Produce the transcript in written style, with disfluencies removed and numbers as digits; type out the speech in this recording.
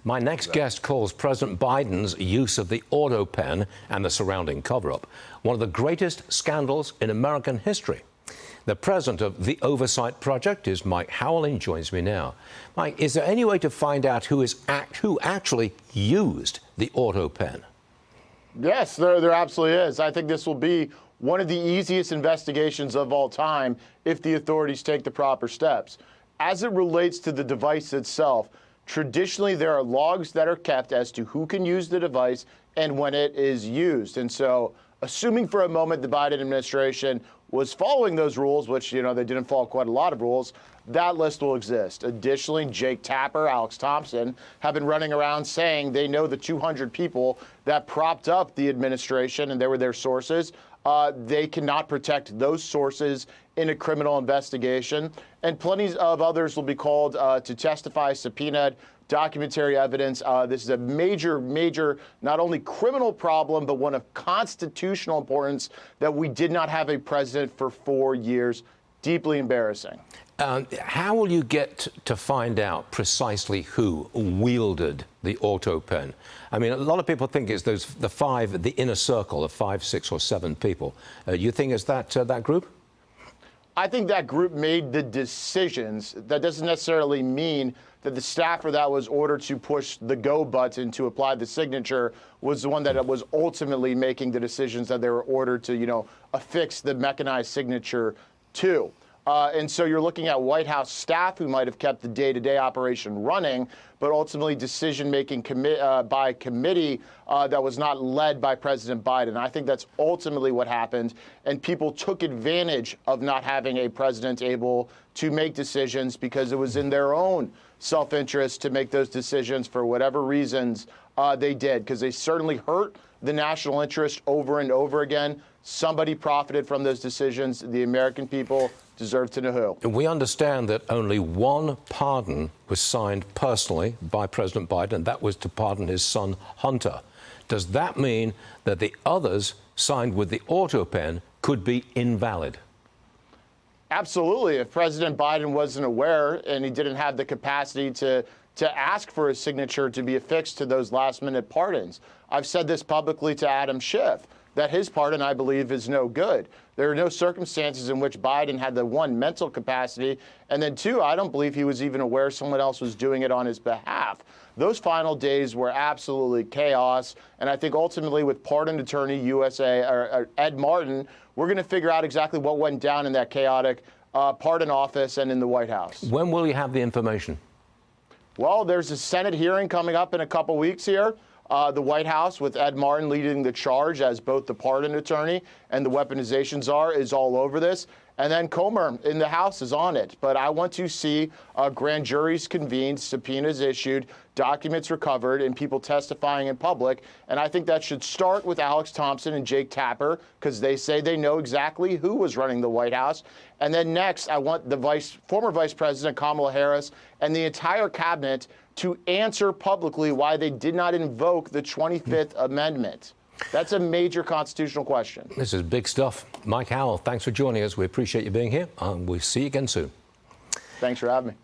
My next guest calls President Biden's use of the autopen and the surrounding cover-up one of the greatest scandals in American history. The president of the Oversight project is Mike Howell and joins me now. Mike, is there any way to find out who actually used the autopen? Yes, there absolutely is. I think this will be one of the easiest investigations of all time if the authorities take the proper steps. As it relates to the device itself, traditionally there are logs that are kept as to who can use the device and when it is used. And so, assuming for a moment the Biden administration was following those rules, which, they didn't follow quite a lot of rules, that list will exist. Additionally, Jake Tapper, Alex Thompson have been running around saying they know the 200 people that propped up the administration and they were their sources. They cannot protect those sources in a criminal investigation. And plenty of others will be called to testify, subpoenaed, documentary evidence. This is a major, not only criminal problem, but one of constitutional importance that we did not have a president for 4 years. Deeply embarrassing. How will you get to find out precisely who wielded the autopen? I mean, a lot of people think it's the inner circle of 5, 6, or 7 people. You think it's that group? I think that group made the decisions. That doesn't necessarily mean that the staffer that was ordered to push the go button to apply the signature was the one that was ultimately making the decisions that they were ordered to, affix the mechanized signature to. And so you're looking at White House staff who might have kept the day-to-day operation running, but ultimately decision-making by committee that was not led by President Biden. I think that's ultimately what happened, and people took advantage of not having a president able to make decisions because it was in their own self-interest to make those decisions for whatever reasons they did, because they certainly hurt the national interest over and over again. Somebody profited from those decisions. The American people deserve to know who. We understand that only one pardon was signed personally by President Biden, and that was to pardon his son, Hunter. Does that mean that the others signed with the autopen could be invalid? Absolutely. If President Biden wasn't aware and he didn't have the capacity to ask for his signature to be affixed to those last-minute pardons. I've said this publicly to Adam Schiff, that his pardon, I believe, is no good. There are no circumstances in which Biden had the one, mental capacity, and then two, I don't believe he was even aware someone else was doing it on his behalf. Those final days were absolutely chaos, and I think ultimately with Pardon Attorney USA, or Ed Martin, we're going to figure out exactly what went down in that chaotic pardon office and in the White House. When will you have the information? Well, there's a Senate hearing coming up in a couple weeks here. The White House, with Ed Martin leading the charge as both the pardon attorney and the weaponization czar, is all over this. And then Comer in the House is on it. But I want to see grand juries convened, subpoenas issued, documents recovered, and people testifying in public. And I think that should start with Alex Thompson and Jake Tapper, because they say they know exactly who was running the White House. And then next, I want the former Vice President Kamala Harris and the entire cabinet to answer publicly why they did not invoke the 25th Amendment. That's a major constitutional question. This is big stuff. Mike Howell, thanks for joining us. We appreciate you being here. We'll see you again soon. Thanks for having me.